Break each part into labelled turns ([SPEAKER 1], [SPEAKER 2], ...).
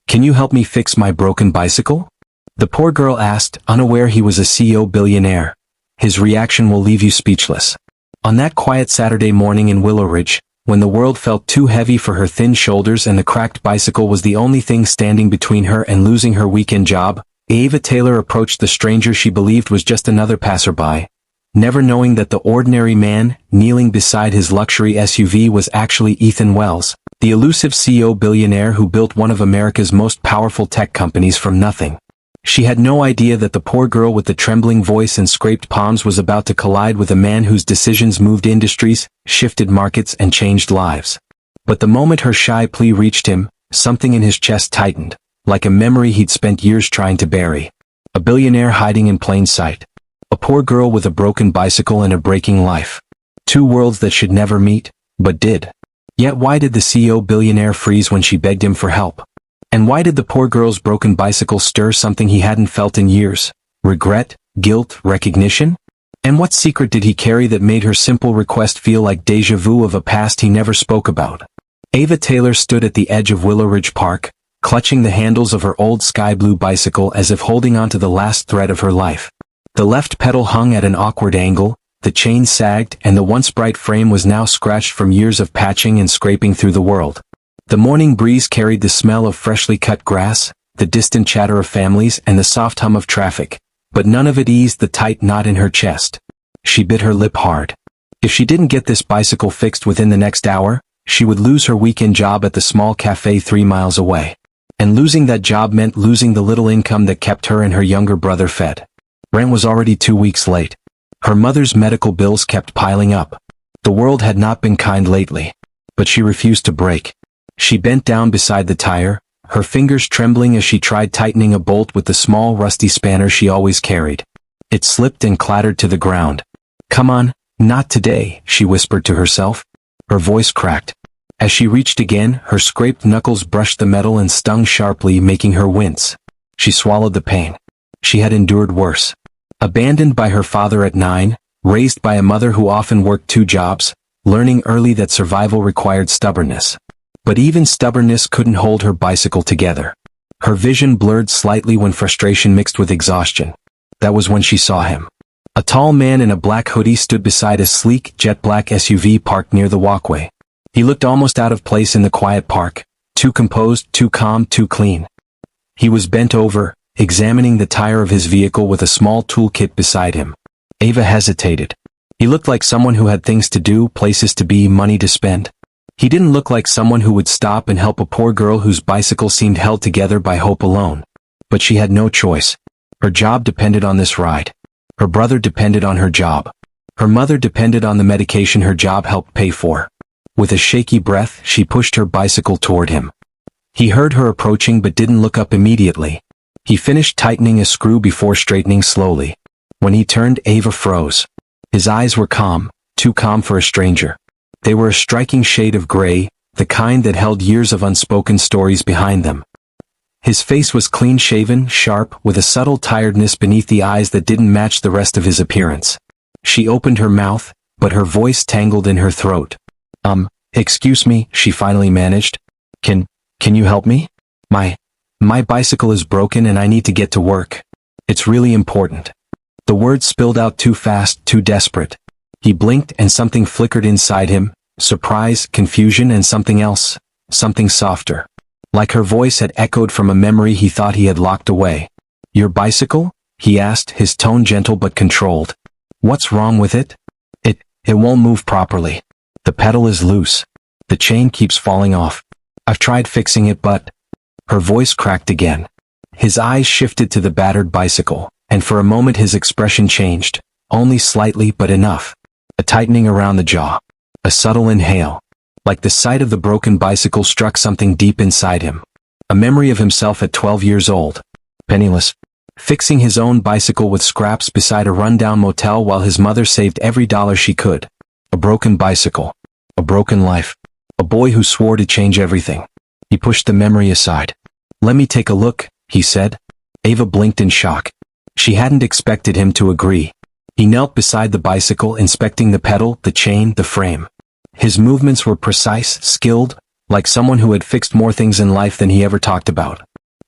[SPEAKER 1] Can you help me fix my broken bicycle? The poor girl asked, unaware he was a CEO billionaire. His reaction will leave you speechless. On that quiet Saturday morning in Willow Ridge, when the world felt too heavy for her thin shoulders and the cracked bicycle was the only thing standing between her and losing her weekend job, Ava Taylor approached the stranger she believed was just another passerby, never knowing that the ordinary man kneeling beside his luxury SUV was actually Ethan Wells, the elusive CEO billionaire who built one of America's most powerful tech companies from nothing. She had no idea that the poor girl with the trembling voice and scraped palms was about to collide with a man whose decisions moved industries, shifted markets, and changed lives. But the moment her shy plea reached him, something in his chest tightened, like a memory he'd spent years trying to bury. A billionaire hiding in plain sight. A poor girl with a broken bicycle and a breaking life. Two worlds that should never meet, but did. Yet why did the CEO billionaire freeze when she begged him for help? And why did the poor girl's broken bicycle stir something he hadn't felt in years? Regret, guilt, recognition? And what secret did he carry that made her simple request feel like déjà vu of a past he never spoke about? Ava Taylor stood at the edge of Willow Ridge Park, clutching the handles of her old sky blue bicycle as if holding on to the last thread of her life. The left pedal hung at an awkward angle, the chain sagged, and the once bright frame was now scratched from years of patching and scraping through the world. The morning breeze carried the smell of freshly cut grass, the distant chatter of families, and the soft hum of traffic, but none of it eased the tight knot in her chest. She bit her lip hard. If she didn't get this bicycle fixed within the next hour, she would lose her weekend job at the small cafe 3 miles away. And losing that job meant losing the little income that kept her and her younger brother fed. Rent was already 2 weeks late. Her mother's medical bills kept piling up. The world had not been kind lately. But she refused to break. She bent down beside the tire, her fingers trembling as she tried tightening a bolt with the small rusty spanner she always carried. It slipped and clattered to the ground. "Come on, not today," she whispered to herself. Her voice cracked. As she reached again, her scraped knuckles brushed the metal and stung sharply, making her wince. She swallowed the pain. She had endured worse. Abandoned by her father at 9, raised by a mother who often worked 2 jobs, learning early that survival required stubbornness. But even stubbornness couldn't hold her bicycle together. Her vision blurred slightly when frustration mixed with exhaustion. That was when she saw him. A tall man in a black hoodie stood beside a sleek, jet-black SUV parked near the walkway. He looked almost out of place in the quiet park, too composed, too calm, too clean. He was bent over, examining the tire of his vehicle with a small toolkit beside him. Ava hesitated. He looked like someone who had things to do, places to be, money to spend. He didn't look like someone who would stop and help a poor girl whose bicycle seemed held together by hope alone. But she had no choice. Her job depended on this ride. Her brother depended on her job. Her mother depended on the medication her job helped pay for. With a shaky breath, she pushed her bicycle toward him. He heard her approaching but didn't look up immediately. He finished tightening a screw before straightening slowly. When he turned, Ava froze. His eyes were calm, too calm for a stranger. They were a striking shade of gray, the kind that held years of unspoken stories behind them. His face was clean-shaven, sharp, with a subtle tiredness beneath the eyes that didn't match the rest of his appearance. She opened her mouth, but her voice tangled in her throat. Excuse me," she finally managed. Can you help me? My bicycle is broken and I need to get to work. It's really important." The words spilled out too fast, too desperate. He blinked and something flickered inside him, surprise, confusion, and something else, something softer. Like her voice had echoed from a memory he thought he had locked away. "Your bicycle?" he asked, his tone gentle but controlled. "What's wrong with it?" It won't move properly. The pedal is loose. The chain keeps falling off. I've tried fixing it but..." Her voice cracked again. His eyes shifted to the battered bicycle, and for a moment his expression changed, only slightly but enough. A tightening around the jaw. A subtle inhale. Like the sight of the broken bicycle struck something deep inside him. A memory of himself at 12 years old. Penniless. Fixing his own bicycle with scraps beside a rundown motel while his mother saved every dollar she could. A broken bicycle. A broken life. A boy who swore to change everything. He pushed the memory aside. "Let me take a look," he said. Ava blinked in shock. She hadn't expected him to agree. He knelt beside the bicycle, inspecting the pedal, the chain, the frame. His movements were precise, skilled, like someone who had fixed more things in life than he ever talked about.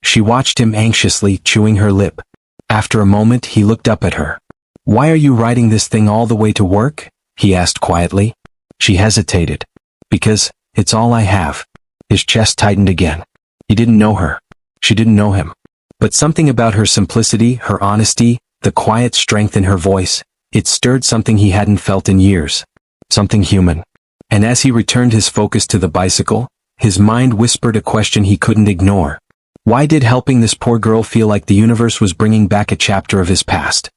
[SPEAKER 1] She watched him anxiously, chewing her lip. After a moment, he looked up at her. "Why are you riding this thing all the way to work?" he asked quietly. She hesitated. "Because it's all I have." His chest tightened again. He didn't know her. She didn't know him. But something about her simplicity, her honesty, the quiet strength in her voice, it stirred something he hadn't felt in years. Something human. And as he returned his focus to the bicycle, his mind whispered a question he couldn't ignore. Why did helping this poor girl feel like the universe was bringing back a chapter of his past?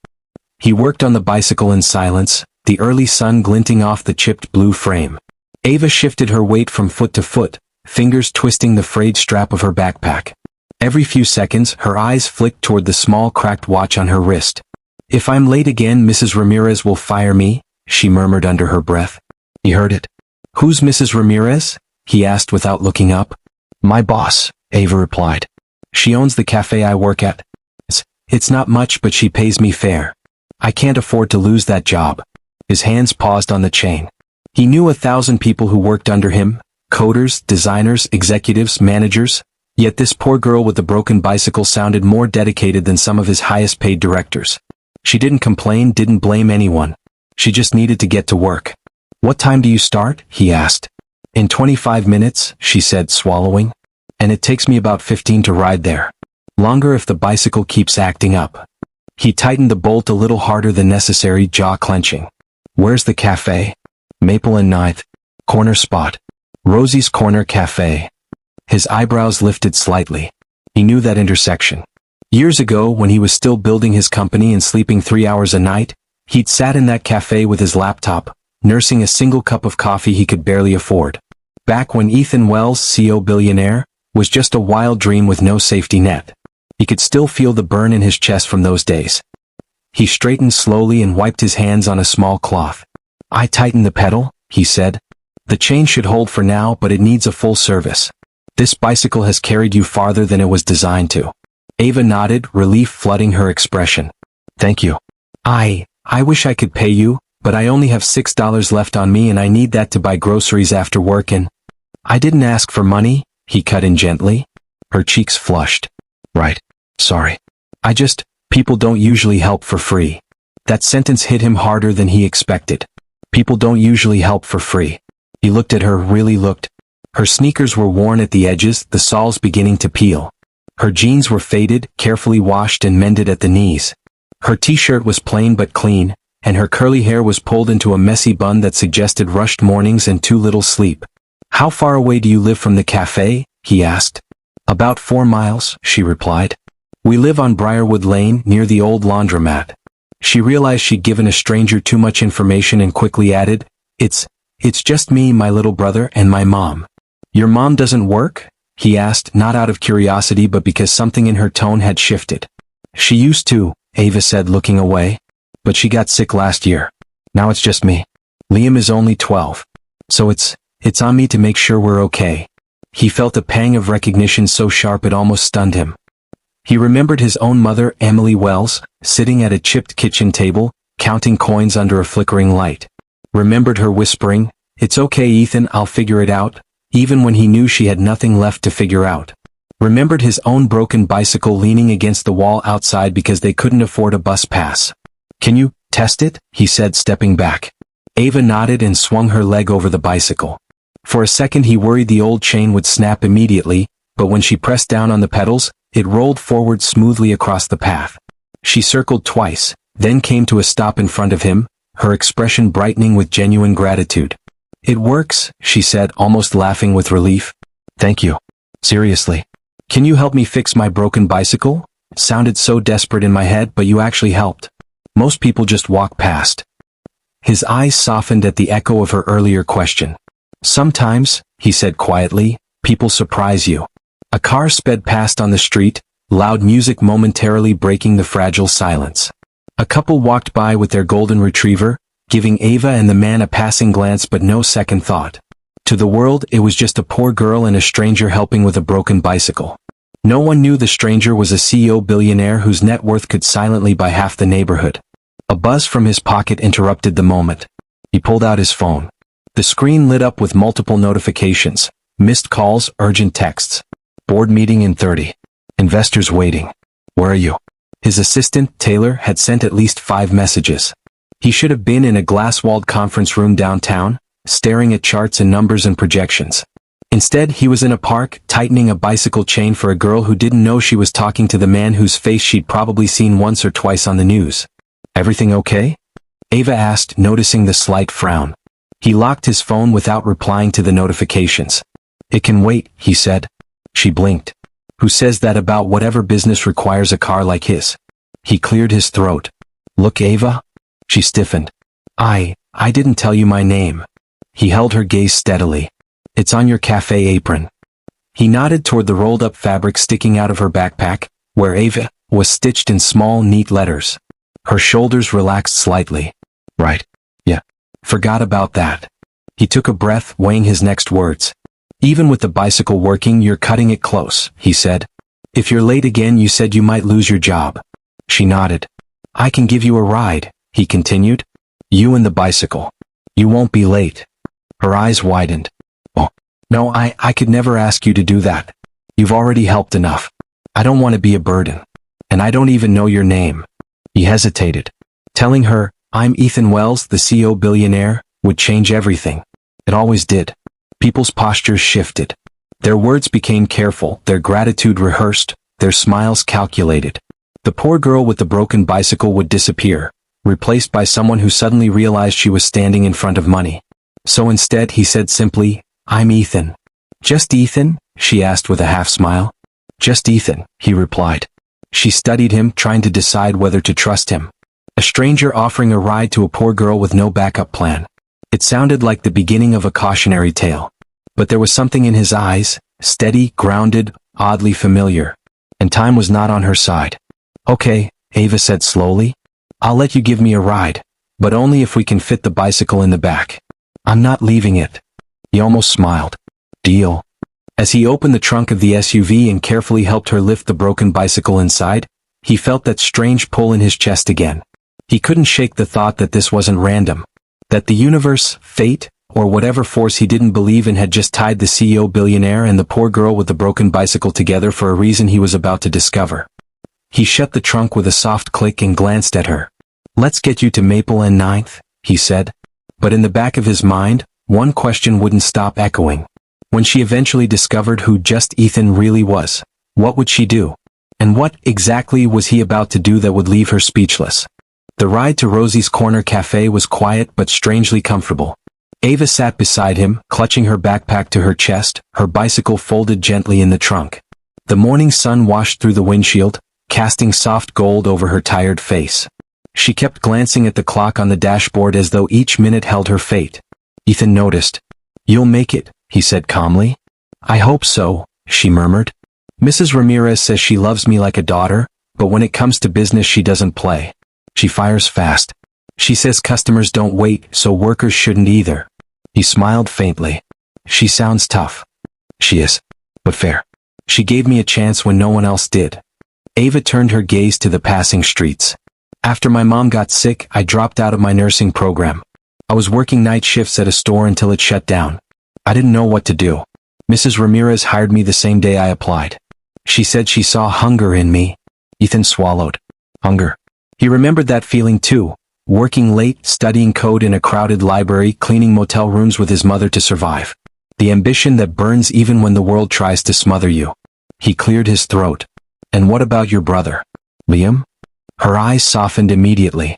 [SPEAKER 1] He worked on the bicycle in silence, the early sun glinting off the chipped blue frame. Ava shifted her weight from foot to foot, fingers twisting the frayed strap of her backpack. Every few seconds, her eyes flicked toward the small cracked watch on her wrist. "If I'm late again, Mrs. Ramirez will fire me," she murmured under her breath. He heard it. "Who's Mrs. Ramirez?" he asked without looking up. "My boss," Ava replied. "She owns the cafe I work at. It's not much, but she pays me fair. I can't afford to lose that job." His hands paused on the chain. He knew 1,000 people who worked under him, coders, designers, executives, managers, yet this poor girl with the broken bicycle sounded more dedicated than some of his highest-paid directors. She didn't complain, didn't blame anyone. She just needed to get to work. "What time do you start?" he asked. "In 25 minutes, she said, swallowing. "And it takes me about 15 to ride there. Longer if the bicycle keeps acting up." He tightened the bolt a little harder than necessary, jaw clenching. "Where's the cafe?" "Maple and 9th. Corner spot. Rosie's Corner Cafe." His eyebrows lifted slightly. He knew that intersection. Years ago, when he was still building his company and sleeping 3 hours a night, he'd sat in that cafe with his laptop, nursing a single cup of coffee he could barely afford. Back when Ethan Wells, CEO Billionaire, was just a wild dream with no safety net. He could still feel the burn in his chest from those days. He straightened slowly and wiped his hands on a small cloth. "I tightened the pedal," he said. "The chain should hold for now, but it needs a full service. This bicycle has carried you farther than it was designed to." Ava nodded, relief flooding her expression. "Thank you. I wish I could pay you, but I only have $6 left on me and I need that to buy groceries after work and—" "I didn't ask for money," he cut in gently. Her cheeks flushed. "Right. Sorry. People don't usually help for free." That sentence hit him harder than he expected. People don't usually help for free. He looked at her, really looked. Her sneakers were worn at the edges, the soles beginning to peel. Her jeans were faded, carefully washed and mended at the knees. Her t-shirt was plain but clean, and her curly hair was pulled into a messy bun that suggested rushed mornings and too little sleep. "How far away do you live from the cafe?" he asked. "About 4 miles, she replied. "We live on Briarwood Lane, near the old laundromat." She realized she'd given a stranger too much information and quickly added, It's just me, my little brother, and my mom." "Your mom doesn't work?" he asked, not out of curiosity but because something in her tone had shifted. "She used to," Ava said, looking away. "But she got sick last year. Now it's just me. Liam is only 12. So it's on me to make sure we're okay." He felt a pang of recognition so sharp it almost stunned him. He remembered his own mother, Emily Wells, sitting at a chipped kitchen table, counting coins under a flickering light. Remembered her whispering, "It's okay, Ethan, I'll figure it out," even when he knew she had nothing left to figure out. Remembered his own broken bicycle leaning against the wall outside because they couldn't afford a bus pass. "Can you test it?" he said, stepping back. Ava nodded and swung her leg over the bicycle. For a second he worried the old chain would snap immediately, but when she pressed down on the pedals, it rolled forward smoothly across the path. She circled twice, then came to a stop in front of him, her expression brightening with genuine gratitude. "It works," she said, almost laughing with relief. "Thank you. Seriously. Can you help me fix my broken bicycle? It sounded so desperate in my head, but you actually helped. Most people just walk past." His eyes softened at the echo of her earlier question. "Sometimes," he said quietly, "people surprise you." A car sped past on the street, loud music momentarily breaking the fragile silence. A couple walked by with their golden retriever, giving Ava and the man a passing glance but no second thought. To the world, it was just a poor girl and a stranger helping with a broken bicycle. No one knew the stranger was a CEO billionaire whose net worth could silently buy half the neighborhood. A buzz from his pocket interrupted the moment. He pulled out his phone. The screen lit up with multiple notifications, missed calls, urgent texts. "Board meeting in 30. Investors waiting. Where are you? His assistant, Taylor, had sent at least 5 messages. He should have been in a glass-walled conference room downtown, staring at charts and numbers and projections. Instead, he was in a park, tightening a bicycle chain for a girl who didn't know she was talking to the man whose face she'd probably seen once or twice on the news. Everything okay? Ava asked, noticing the slight frown. He locked his phone without replying to the notifications. It can wait, he said. She blinked. Who says that about whatever business requires a car like his? He cleared his throat. Look, Ava? She stiffened. I didn't tell you my name. He held her gaze steadily. It's on your cafe apron. He nodded toward the rolled-up fabric sticking out of her backpack, where Ava was stitched in small, neat letters. Her shoulders relaxed slightly. Right. Yeah. Forgot about that. He took a breath, weighing his next words. Even with the bicycle working, you're cutting it close, he said. If you're late again, you said you might lose your job. She nodded. I can give you a ride, he continued. You and the bicycle. You won't be late. Her eyes widened. Oh, no, I could never ask you to do that. You've already helped enough. I don't want to be a burden. And I don't even know your name. He hesitated. Telling her, I'm Ethan Wells, the CEO Billionaire, would change everything. It always did. People's postures shifted. Their words became careful, their gratitude rehearsed, their smiles calculated. The poor girl with the broken bicycle would disappear, replaced by someone who suddenly realized she was standing in front of money. So instead he said simply, I'm Ethan. Just Ethan? She asked with a half smile. Just Ethan, he replied. She studied him, trying to decide whether to trust him. A stranger offering a ride to a poor girl with no backup plan. It sounded like the beginning of a cautionary tale. But there was something in his eyes, steady, grounded, oddly familiar. And time was not on her side. Okay, Ava said slowly. I'll let you give me a ride, but only if we can fit the bicycle in the back. I'm not leaving it. He almost smiled. Deal. As he opened the trunk of the SUV and carefully helped her lift the broken bicycle inside, he felt that strange pull in his chest again. He couldn't shake the thought that this wasn't random. That the universe, fate, or whatever force he didn't believe in had just tied the CEO Billionaire and the poor girl with the broken bicycle together for a reason he was about to discover. He shut the trunk with a soft click and glanced at her. Let's get you to Maple and 9th, he said. But in the back of his mind, one question wouldn't stop echoing. When she eventually discovered who Just Ethan really was, what would she do? And what exactly was he about to do that would leave her speechless? The ride to Rosie's Corner Cafe was quiet but strangely comfortable. Ava sat beside him, clutching her backpack to her chest, her bicycle folded gently in the trunk. The morning sun washed through the windshield, casting soft gold over her tired face. She kept glancing at the clock on the dashboard as though each minute held her fate. Ethan noticed. You'll make it, he said calmly. I hope so, she murmured. Mrs. Ramirez says she loves me like a daughter, but when it comes to business she doesn't play. She fires fast. She says customers don't wait, so workers shouldn't either. He smiled faintly. She sounds tough. She is. But fair. She gave me a chance when no one else did. Ava turned her gaze to the passing streets. After my mom got sick, I dropped out of my nursing program. I was working night shifts at a store until it shut down. I didn't know what to do. Mrs. Ramirez hired me the same day I applied. She said she saw hunger in me. Ethan swallowed. Hunger. He remembered that feeling too. Working late, studying code in a crowded library, cleaning motel rooms with his mother to survive. The ambition that burns even when the world tries to smother you. He cleared his throat. And what about your brother? Liam? Her eyes softened immediately.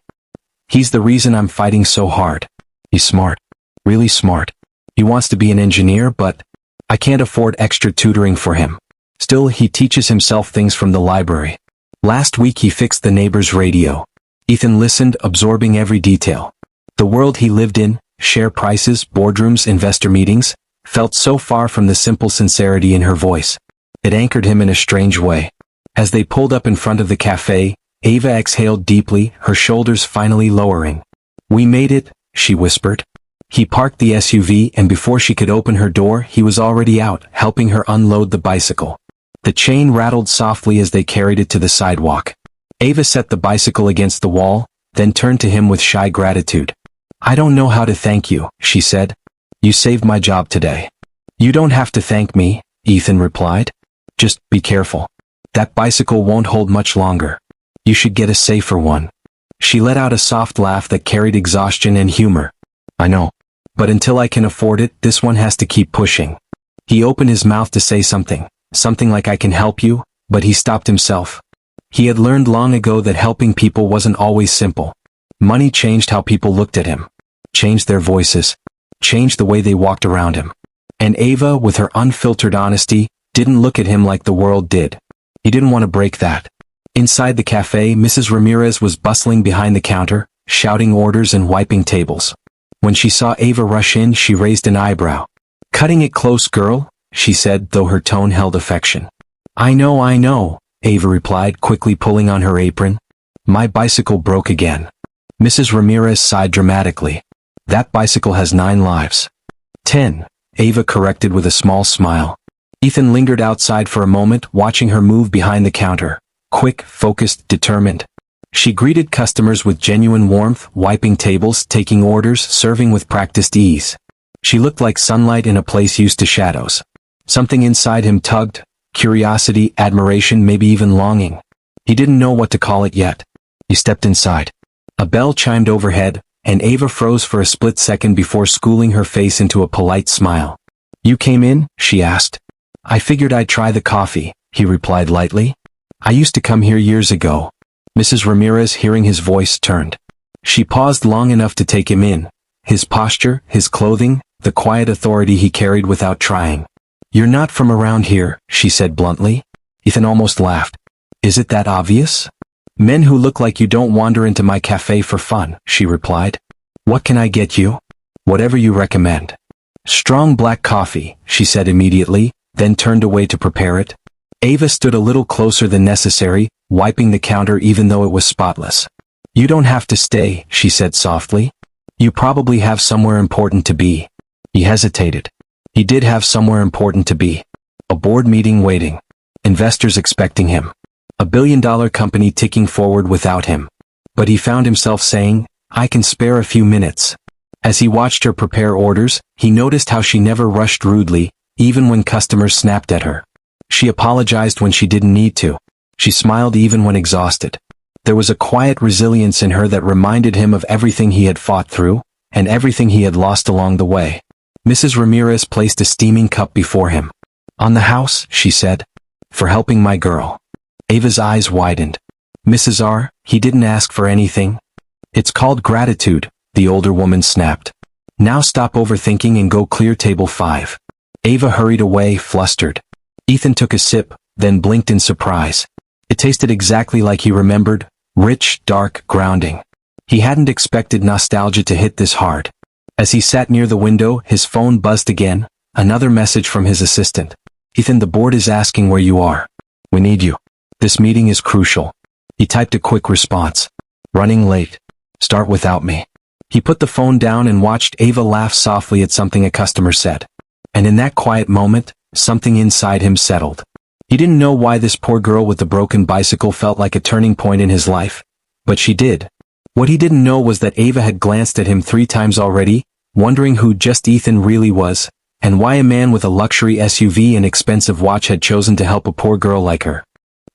[SPEAKER 1] He's the reason I'm fighting so hard. He's smart. Really smart. He wants to be an engineer, but I can't afford extra tutoring for him. Still, he teaches himself things from the library. Last week he fixed the neighbor's radio. Ethan listened, absorbing every detail. The world he lived in, share prices, boardrooms, investor meetings, felt so far from the simple sincerity in her voice. It anchored him in a strange way. As they pulled up in front of the cafe, Ava exhaled deeply, her shoulders finally lowering. We made it, she whispered. He parked the SUV and before she could open her door, he was already out, helping her unload the bicycle. The chain rattled softly as they carried it to the sidewalk. Ava set the bicycle against the wall, then turned to him with shy gratitude. I don't know how to thank you, she said. You saved my job today. You don't have to thank me, Ethan replied. Just be careful. That bicycle won't hold much longer. You should get a safer one. She let out a soft laugh that carried exhaustion and humor. I know. But until I can afford it, this one has to keep pushing. He opened his mouth to say something like I can help you, but he stopped himself. He had learned long ago that helping people wasn't always simple. Money changed how people looked at him, changed their voices, changed the way they walked around him. And Ava, with her unfiltered honesty, didn't look at him like the world did. He didn't want to break that. Inside the cafe, Mrs. Ramirez was bustling behind the counter, shouting orders and wiping tables. When she saw Ava rush in, she raised an eyebrow. "Cutting it close, girl," she said, though her tone held affection. I know, Ava replied, quickly pulling on her apron. "My bicycle broke again." Mrs. Ramirez sighed dramatically. "That bicycle has 9 lives. 10, Ava corrected with a small smile. Ethan lingered outside for a moment, watching her move behind the counter. Quick, focused, determined. She greeted customers with genuine warmth, wiping tables, taking orders, serving with practiced ease. She looked like sunlight in a place used to shadows. Something inside him tugged, curiosity, admiration, maybe even longing. He didn't know what to call it yet. He stepped inside. A bell chimed overhead, and Ava froze for a split second before schooling her face into a polite smile. "You came in?" she asked. "I figured I'd try the coffee," he replied lightly. "I used to come here years ago." Mrs. Ramirez, hearing his voice, turned. She paused long enough to take him in. His posture, his clothing, the quiet authority he carried without trying. "You're not from around here," she said bluntly. Ethan almost laughed. "Is it that obvious?" "Men who look like you don't wander into my cafe for fun," she replied. "What can I get you?" "Whatever you recommend." "Strong black coffee," she said immediately, then turned away to prepare it. Ava stood a little closer than necessary, wiping the counter even though it was spotless. "You don't have to stay," she said softly. "You probably have somewhere important to be." He hesitated. He did have somewhere important to be. A board meeting waiting. Investors expecting him. A billion-dollar company ticking forward without him. But he found himself saying, "I can spare a few minutes." As he watched her prepare orders, he noticed how she never rushed rudely, even when customers snapped at her. She apologized when she didn't need to. She smiled even when exhausted. There was a quiet resilience in her that reminded him of everything he had fought through, and everything he had lost along the way. Mrs. Ramirez placed a steaming cup before him. "On the house," she said. "For helping my girl." Ava's eyes widened. "Mrs. R., he didn't ask for anything." "It's called gratitude," the older woman snapped. "Now stop overthinking and go clear table 5. Ava hurried away, flustered. Ethan took a sip, then blinked in surprise. It tasted exactly like he remembered, rich, dark, grounding. He hadn't expected nostalgia to hit this hard. As he sat near the window, his phone buzzed again, another message from his assistant. "Ethan, the board is asking where you are. We need you. This meeting is crucial." He typed a quick response. "Running late. Start without me." He put the phone down and watched Ava laugh softly at something a customer said. And in that quiet moment, something inside him settled. He didn't know why this poor girl with the broken bicycle felt like a turning point in his life, but she did. What he didn't know was that Ava had glanced at him 3 times already, wondering who just Ethan really was, and why a man with a luxury SUV and expensive watch had chosen to help a poor girl like her.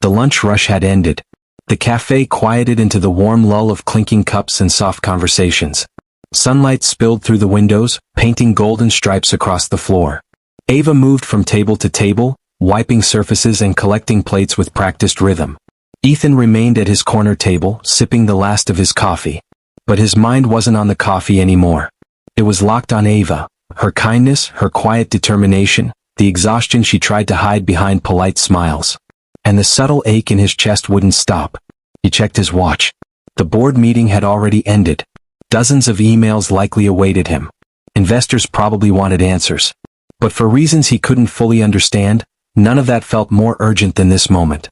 [SPEAKER 1] The lunch rush had ended. The cafe quieted into the warm lull of clinking cups and soft conversations. Sunlight spilled through the windows, painting golden stripes across the floor. Ava moved from table to table, wiping surfaces and collecting plates with practiced rhythm. Ethan remained at his corner table, sipping the last of his coffee. But his mind wasn't on the coffee anymore. It was locked on Ava, her kindness, her quiet determination, the exhaustion she tried to hide behind polite smiles. And the subtle ache in his chest wouldn't stop. He checked his watch. The board meeting had already ended. Dozens of emails likely awaited him. Investors probably wanted answers. But for reasons he couldn't fully understand, none of that felt more urgent than this moment.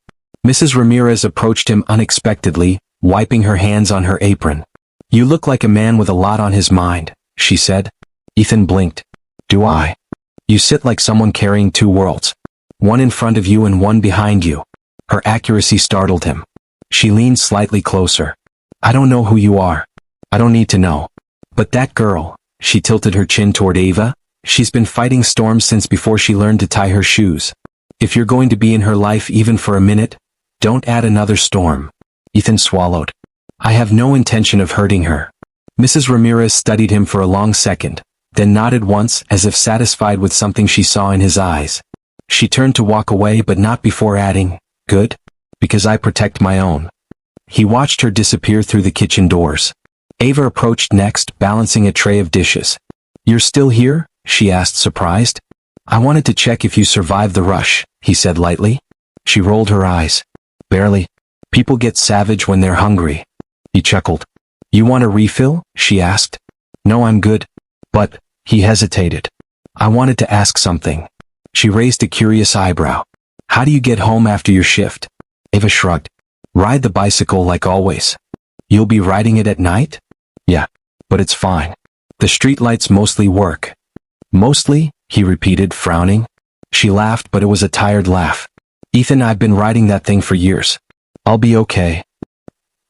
[SPEAKER 1] Mrs. Ramirez approached him unexpectedly, wiping her hands on her apron. "You look like a man with a lot on his mind," she said. Ethan blinked. "Do I?" "You sit like someone carrying 2 worlds. One in front of you and one behind you." Her accuracy startled him. She leaned slightly closer. "I don't know who you are. I don't need to know. But that girl," she tilted her chin toward Ava, "she's been fighting storms since before she learned to tie her shoes. If you're going to be in her life even for a minute, don't add another storm. Ethan swallowed. I have no intention of hurting her. Mrs. Ramirez studied him for a long second, then nodded once as if satisfied with something she saw in his eyes. She turned to walk away but not before adding, good? Because I protect my own. He watched her disappear through the kitchen doors. Ava approached next, balancing a tray of dishes. You're still here? She asked, surprised. I wanted to check if you survived the rush, he said lightly. She rolled her eyes. Barely. People get savage when they're hungry. He chuckled. You want a refill? She asked. No, I'm good. But, he hesitated. I wanted to ask something. She raised a curious eyebrow. How do you get home after your shift? Ava shrugged. Ride the bicycle like always. You'll be riding it at night? Yeah. But it's fine. The streetlights mostly work. Mostly? He repeated, frowning. She laughed, but it was a tired laugh. Ethan, I've been riding that thing for years. I'll be okay.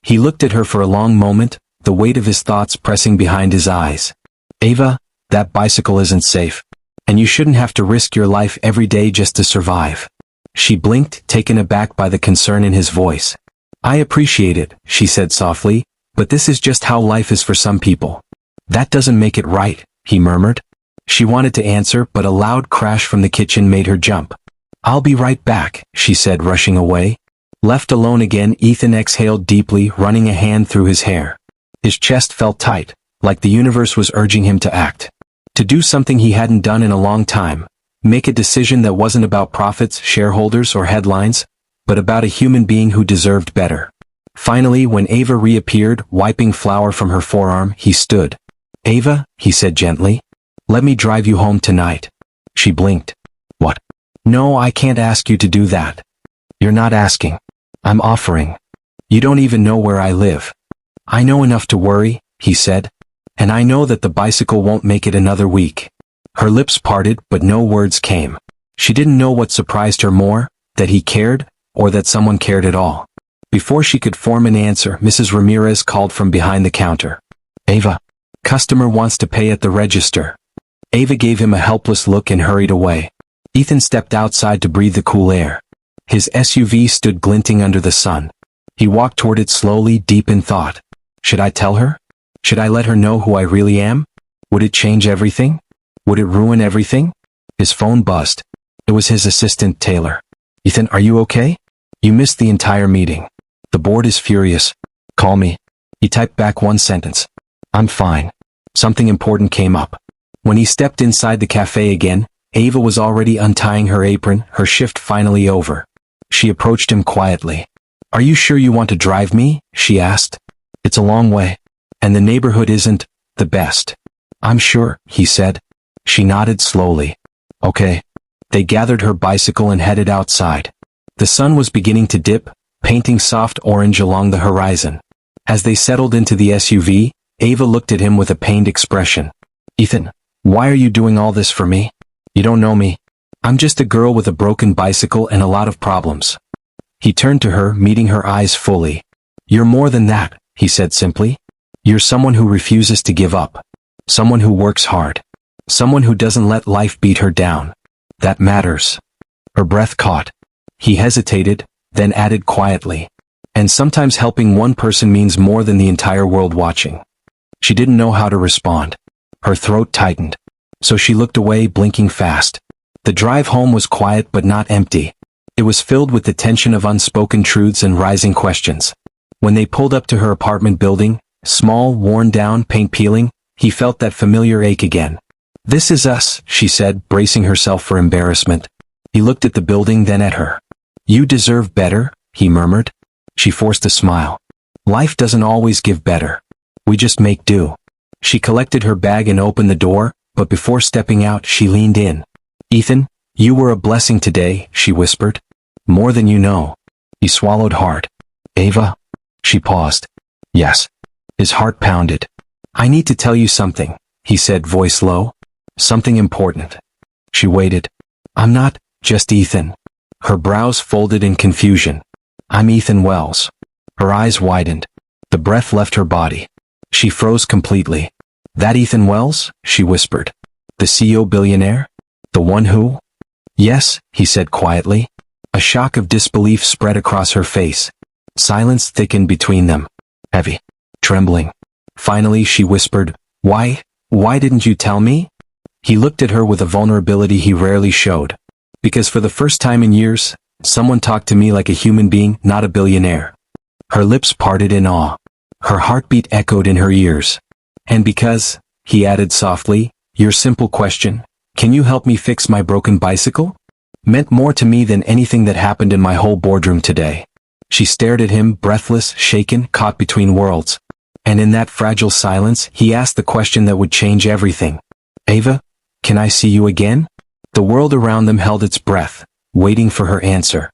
[SPEAKER 1] He looked at her for a long moment, the weight of his thoughts pressing behind his eyes. Ava, that bicycle isn't safe. And you shouldn't have to risk your life every day just to survive. She blinked, taken aback by the concern in his voice. I appreciate it, she said softly, but this is just how life is for some people. That doesn't make it right, he murmured. She wanted to answer, but a loud crash from the kitchen made her jump. I'll be right back, she said, rushing away. Left alone again, Ethan exhaled deeply, running a hand through his hair. His chest felt tight, like the universe was urging him to act. To do something he hadn't done in a long time. Make a decision that wasn't about profits, shareholders, or headlines, but about a human being who deserved better. Finally, when Ava reappeared, wiping flour from her forearm, he stood. Ava, he said gently, let me drive you home tonight. She blinked. What? No, I can't ask you to do that. You're not asking. I'm offering. You don't even know where I live. I know enough to worry, he said. And I know that the bicycle won't make it another week. Her lips parted, but no words came. She didn't know what surprised her more, that he cared, or that someone cared at all. Before she could form an answer, Mrs. Ramirez called from behind the counter. Ava. Customer wants to pay at the register. Ava gave him a helpless look and hurried away. Ethan stepped outside to breathe the cool air. His SUV stood glinting under the sun. He walked toward it slowly, deep in thought. Should I tell her? Should I let her know who I really am? Would it change everything? Would it ruin everything? His phone buzzed. It was his assistant, Taylor. Ethan, are you okay? You missed the entire meeting. The board is furious. Call me. He typed back one sentence. I'm fine. Something important came up. When he stepped inside the cafe again, Ava was already untying her apron, her shift finally over. She approached him quietly. Are you sure you want to drive me? She asked. It's a long way. And the neighborhood isn't the best. I'm sure, he said. She nodded slowly. Okay. They gathered her bicycle and headed outside. The sun was beginning to dip, painting soft orange along the horizon. As they settled into the SUV, Ava looked at him with a pained expression. Ethan, why are you doing all this for me? You don't know me. I'm just a girl with a broken bicycle and a lot of problems. He turned to her, meeting her eyes fully. You're more than that, he said simply. You're someone who refuses to give up. Someone who works hard. Someone who doesn't let life beat her down. That matters. Her breath caught. He hesitated, then added quietly. And sometimes helping one person means more than the entire world watching. She didn't know how to respond. Her throat tightened. So she looked away, blinking fast. The drive home was quiet but not empty. It was filled with the tension of unspoken truths and rising questions. When they pulled up to her apartment building, small, worn down, paint peeling, he felt that familiar ache again. This is us, she said, bracing herself for embarrassment. He looked at the building, then at her. You deserve better, he murmured. She forced a smile. Life doesn't always give better. We just make do. She collected her bag and opened the door, but before stepping out, she leaned in. Ethan, you were a blessing today, she whispered. More than you know. He swallowed hard. Ava? She paused. Yes. His heart pounded. I need to tell you something, he said, voice low. Something important. She waited. I'm not just Ethan. Her brows folded in confusion. I'm Ethan Wells. Her eyes widened. The breath left her body. She froze completely. That Ethan Wells? She whispered. The CEO Billionaire? The one who? Yes, he said quietly. A shock of disbelief spread across her face. Silence thickened between them. Heavy. Trembling. Finally she whispered, Why didn't you tell me? He looked at her with a vulnerability he rarely showed. Because for the first time in years, someone talked to me like a human being, not a billionaire. Her lips parted in awe. Her heartbeat echoed in her ears. And because, he added softly, your simple question, can you help me fix my broken bicycle? Meant more to me than anything that happened in my whole boardroom today. She stared at him, breathless, shaken, caught between worlds. And in that fragile silence, he asked the question that would change everything. Ava, can I see you again? The world around them held its breath, waiting for her answer.